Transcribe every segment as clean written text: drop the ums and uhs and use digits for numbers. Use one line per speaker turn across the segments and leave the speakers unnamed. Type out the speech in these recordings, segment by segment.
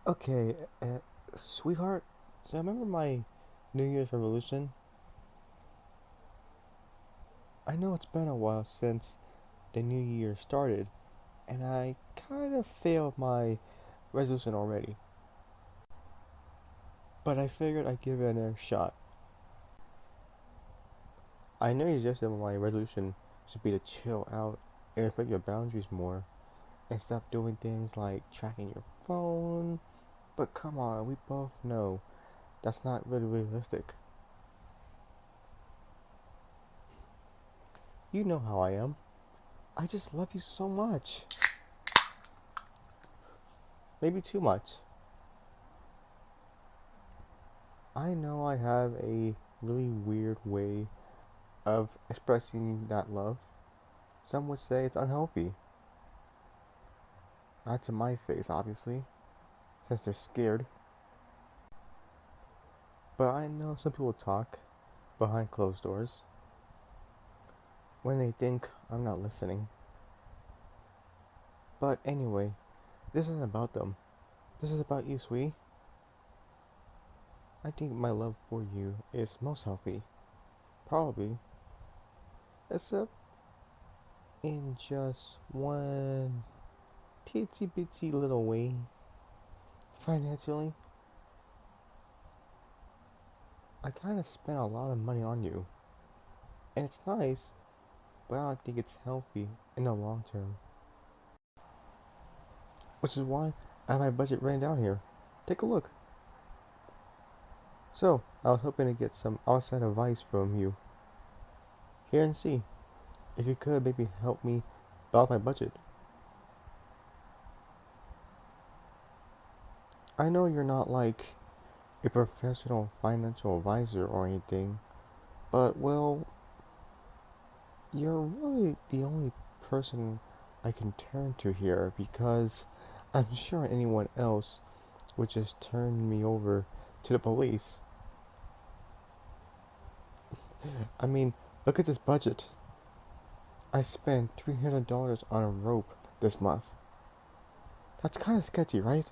Okay, sweetheart, so remember my New Year's resolution? I know it's been a while since the new year started, and I kind of failed my resolution already. But I figured I'd give it another shot. I know you suggested my resolution should be to chill out and respect your boundaries more, and stop doing things like tracking your phone. But come on, we both know that's not really realistic. You know how I am. I just love you so much. Maybe too much. I know I have a really weird way of expressing that love. Some would say it's unhealthy. Not to my face, obviously, since they're scared. But I know some people talk behind closed doors when they think I'm not listening. But anyway, this isn't about them. This is about you, sweetie. I think my love for you is most healthy. Probably. Except in just one teensy bitsy little way. Financially, I kind of spent a lot of money on you. And it's nice, but I don't think it's healthy in the long term. Which is why I have my budget written down here. Take a look. So, I was hoping to get some outside advice from you. Here and see if you could maybe help me balance my budget. I know you're not like a professional financial advisor or anything, but well, you're really the only person I can turn to here because I'm sure anyone else would just turn me over to the police. I mean, look at this budget. I spent $300 on a rope this month. That's kind of sketchy, right?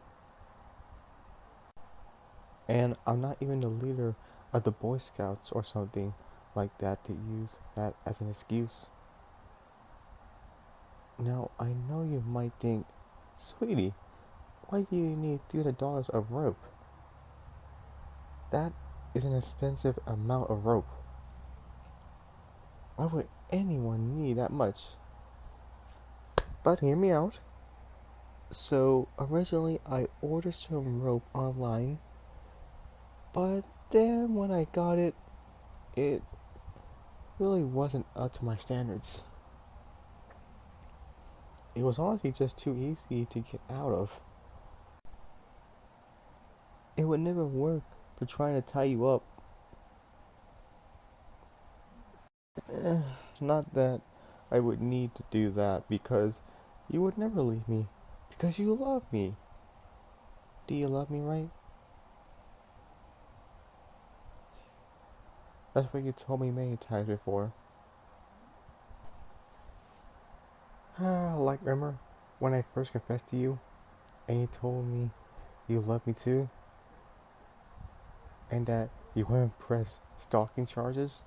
And I'm not even the leader of the Boy Scouts or something like that to use that as an excuse. Now, I know you might think, sweetie, why do you need $300 of rope? That is an expensive amount of rope. Why would anyone need that much? But hear me out. So, originally I ordered some rope online, but then when I got it, it really wasn't up to my standards. It was honestly just too easy to get out of. It would never work for trying to tie you up. Eh, Not that I would need to do that because you would never leave me. Because you love me. Do you love me, right? That's what you told me many times before. Like, remember when I first confessed to you and you told me you love me too? And that you wouldn't press stalking charges?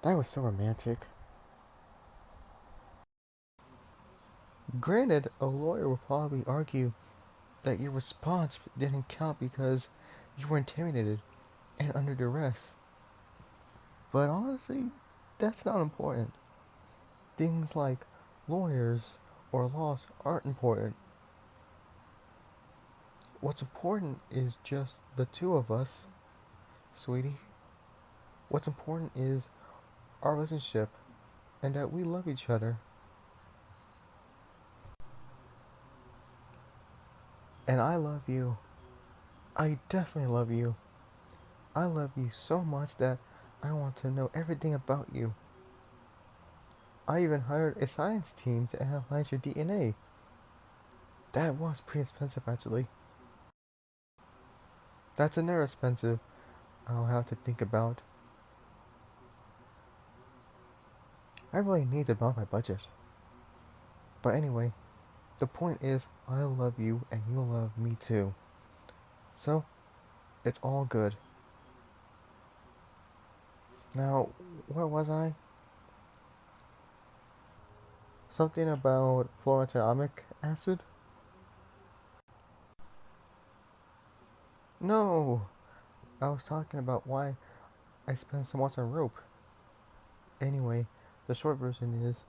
That was so romantic. Granted, a lawyer would probably argue that your response didn't count because you were intimidated and under duress. But honestly, that's not important. Things like lawyers or laws aren't important. What's important is just the two of us, sweetie. What's important is our relationship and that we love each other. And I love you. I definitely love you. I love you so much that I want to know everything about you. I even hired a science team to analyze your DNA. That was pretty expensive, actually. That's another expensive I'll have to think about. I really need to bump my budget. But anyway, The point is, I love you and you love me too. So, it's all good. Now, where was I? Something about fluoroatomic acid? No! I was talking about why I spent so much on rope. Anyway, the short version is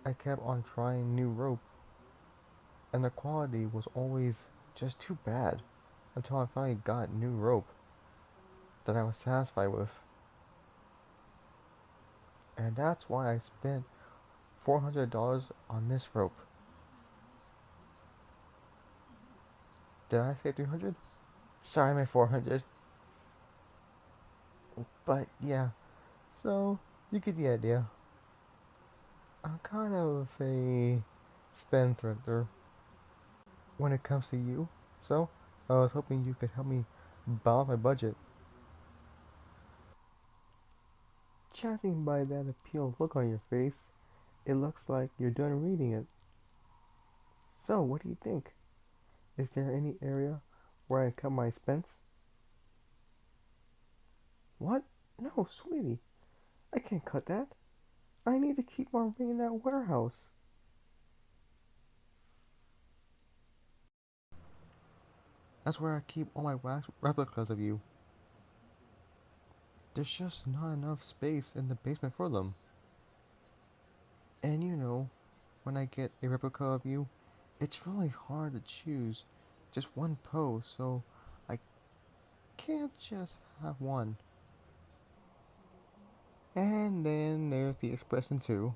I kept on trying new rope, and the quality was always just too bad until I finally got new rope that I was satisfied with. And that's why I spent $400 on this rope. Did I say 300? Sorry, I meant 400. But yeah, so you get the idea. I'm kind of a spendthrifter when it comes to you, so I was hoping you could help me balance my budget. Judging by that appeal look on your face, it looks like you're done reading it. So, what do you think? Is there any area where I cut my expense? What? No, sweetie. I can't cut that. I need to keep on ring in that warehouse. That's where I keep all my wax replicas of you. There's just not enough space in the basement for them. And when I get a replica of you, it's really hard to choose just one pose, so I can't just have one. And then there's the expression too.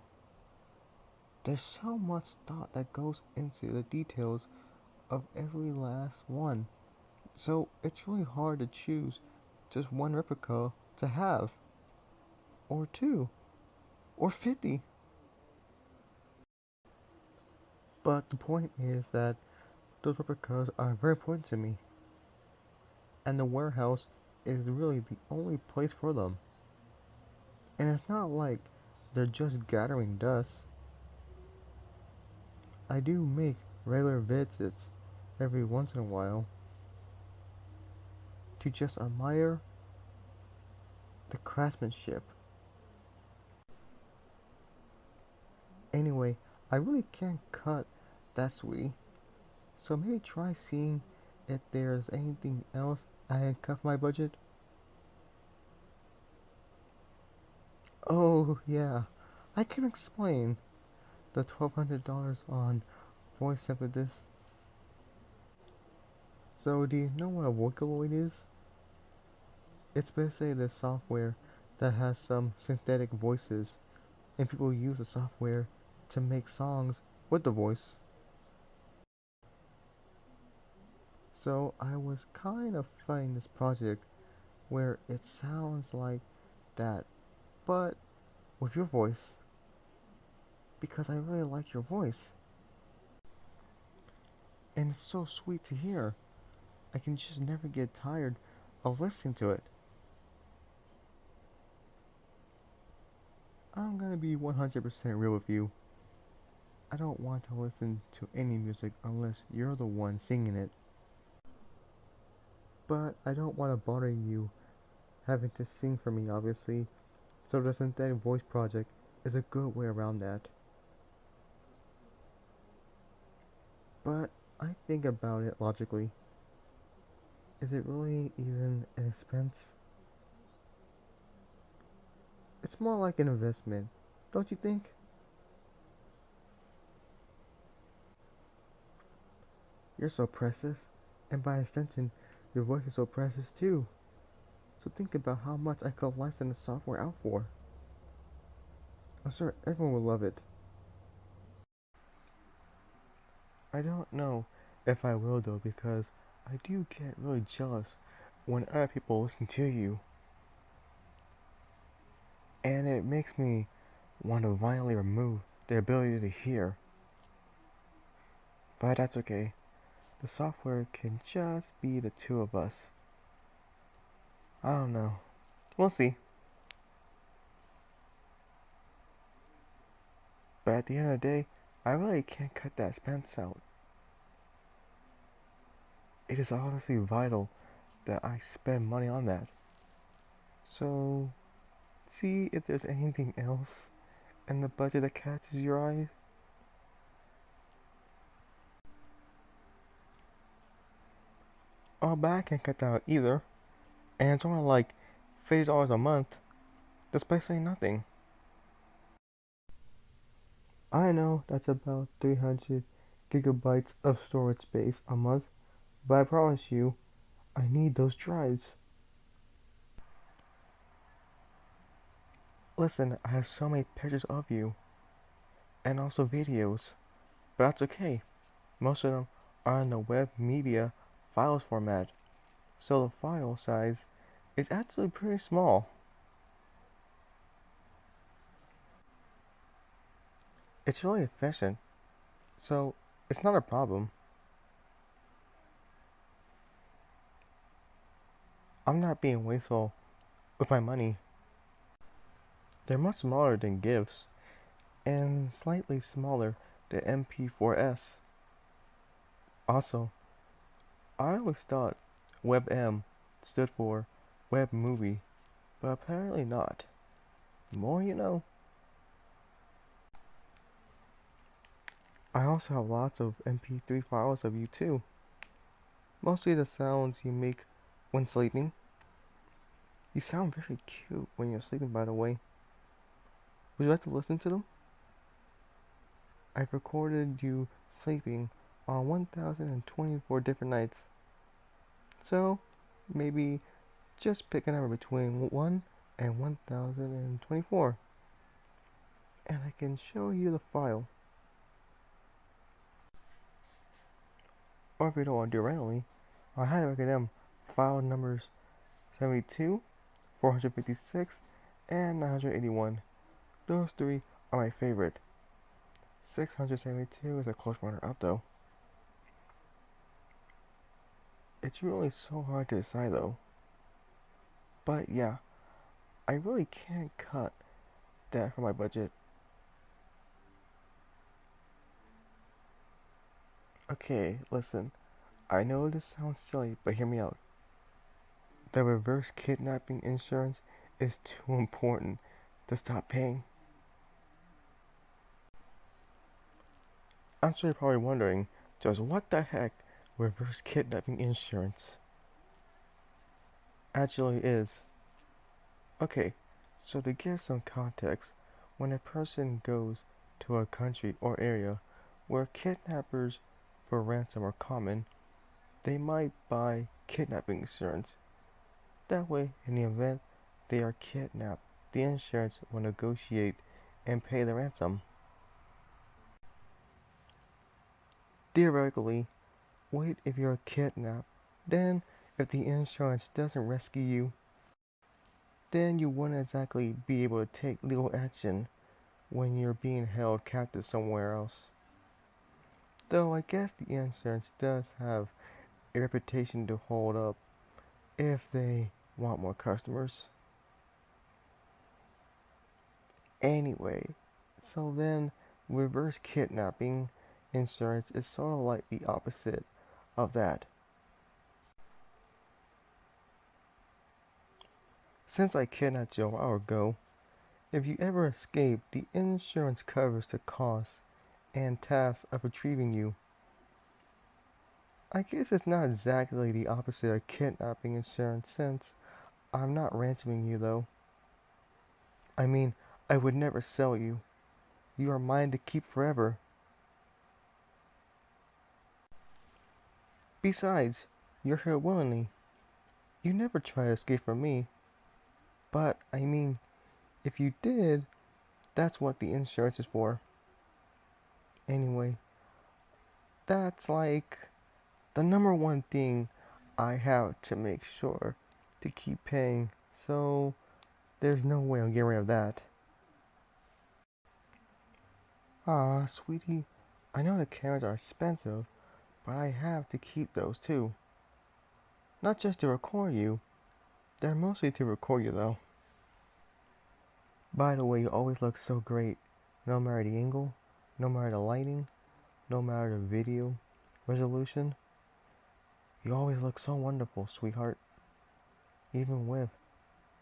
There's so much thought that goes into the details of every last one. So it's really hard to choose just one replica to have. Or two. Or 50. But the point is that those replicas are very important to me. And the warehouse is really the only place for them. And it's not like they're just gathering dust. I do make regular visits every once in a while to just admire the craftsmanship. Anyway, I really can't cut that sweetie, so maybe try seeing if there's anything else I can cut for my budget. Oh, yeah, I can explain the $1,200 on voice synthesis. So, do you know what a Vocaloid is? It's basically the software that has some synthetic voices, and people use the software to make songs with the voice. So I was kind of fighting this project where it sounds like that, but with your voice, because I really like your voice. And it's so sweet to hear. I can just never get tired of listening to it. I'm gonna be 100% real with you. I don't want to listen to any music unless you're the one singing it. But I don't want to bother you having to sing for me, obviously, so the synthetic voice project is a good way around that. But I think about it logically. Is it really even an expense? It's more like an investment, don't you think? You're so precious, and by extension, your voice is so precious too. So think about how much I could license the software out for. I'm sure everyone will love it. I don't know if I will though, because I do get really jealous when other people listen to you. And it makes me want to violently remove their ability to hear. But that's okay. The software can just be the two of us. I don't know. We'll see. But at the end of the day, I really can't cut that expense out. It is obviously vital that I spend money on that. So, see if there's anything else in the budget that catches your eye. Oh, but I can't cut that out either. And it's only like $50 a month. That's basically nothing. I know that's about 300 gigabytes of storage space a month, but I promise you, I need those drives. Listen, I have so many pictures of you, and also videos, but that's okay. Most of them are in the web media files format, so the file size is actually pretty small. It's really efficient, so it's not a problem. I'm not being wasteful with my money. They're much smaller than GIFs, and slightly smaller than MP4S. Also, I always thought WebM stood for Web Movie, but apparently not. More you know. I also have lots of MP3 files of you too. Mostly the sounds you make when sleeping. You sound very cute when you're sleeping, by the way. Would you like to listen to them? I've recorded you sleeping on 1024 different nights. So, maybe just pick a number between 1 and 1024. And I can show you the file. Or if you don't want to do it randomly, I highly recommend file numbers 72, 456, and 981. Those three are my favorite. 672 is a close runner up though. It's really so hard to decide though. But yeah, I really can't cut that from my budget. Okay, listen. I know this sounds silly, but hear me out. The reverse kidnapping insurance is too important to stop paying. I'm sure you're probably wondering, just what the heck reverse kidnapping insurance actually is. Okay, so to give some context, when a person goes to a country or area where kidnappers for ransom are common, they might buy kidnapping insurance. That way, in the event they are kidnapped, the insurance will negotiate and pay the ransom. Theoretically, wait if you're kidnapped. Then, if the insurance doesn't rescue you, then you wouldn't exactly be able to take legal action when you're being held captive somewhere else. Though I guess the insurance does have a reputation to hold up if they want more customers. Anyway, so then reverse kidnapping insurance is sort of like the opposite of that. Since I kidnapped you a while ago, if you ever escape, the insurance covers the cost and task of retrieving you. I guess it's not exactly the opposite of kidnapping insurance since I'm not ransoming you though. I mean, I would never sell you. You are mine to keep forever. Besides, you're here willingly. You never try to escape from me. But, I mean, if you did, that's what the insurance is for. Anyway, that's like the number one thing I have to make sure to keep paying. So, there's no way I'm getting rid of that. Ah, sweetie, I know the cameras are expensive, but I have to keep those too. Not just to record you, they're mostly to record you though. By the way, you always look so great, no matter the angle. No matter the lighting, no matter the video resolution, you always look so wonderful, sweetheart. Even with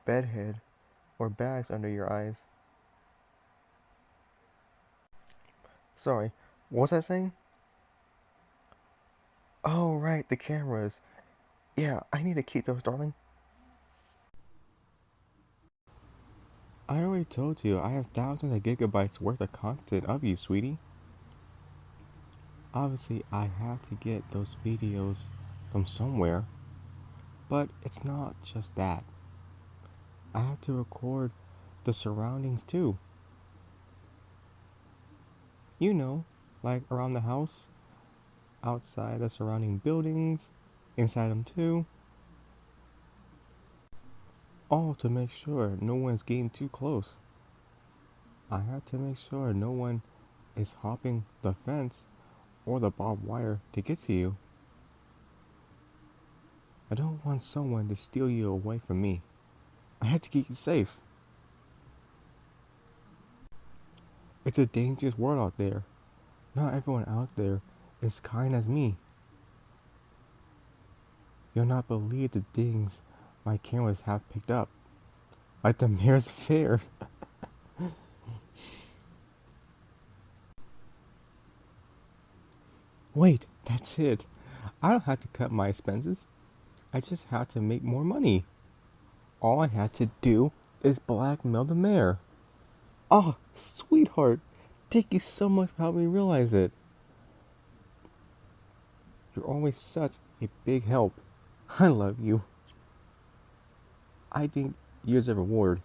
bedhead or bags under your eyes. Sorry, what was I saying? Oh, right, the cameras. Yeah, I need to keep those, darling. I already told you I have thousands of gigabytes worth of content of you, sweetie. Obviously, I have to get those videos from somewhere, but it's not just that. I have to record the surroundings too. You know, like around the house, outside the surrounding buildings, inside them too. All to make sure no one's getting too close. I have to make sure no one is hopping the fence or the barbed wire to get to you. I don't want someone to steal you away from me. I have to keep you safe. It's a dangerous world out there. Not everyone out there is kind as me. You'll not believe the things my cameras have picked up. Like the mayor's fair. Wait, that's it. I don't have to cut my expenses. I just have to make more money. All I had to do is blackmail the mayor. Ah, sweetheart. Thank you so much for helping me realize it. You're always such a big help. I love you. I think you deserve a reward.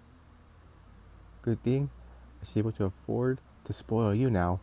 Good thing I was able to afford to spoil you now.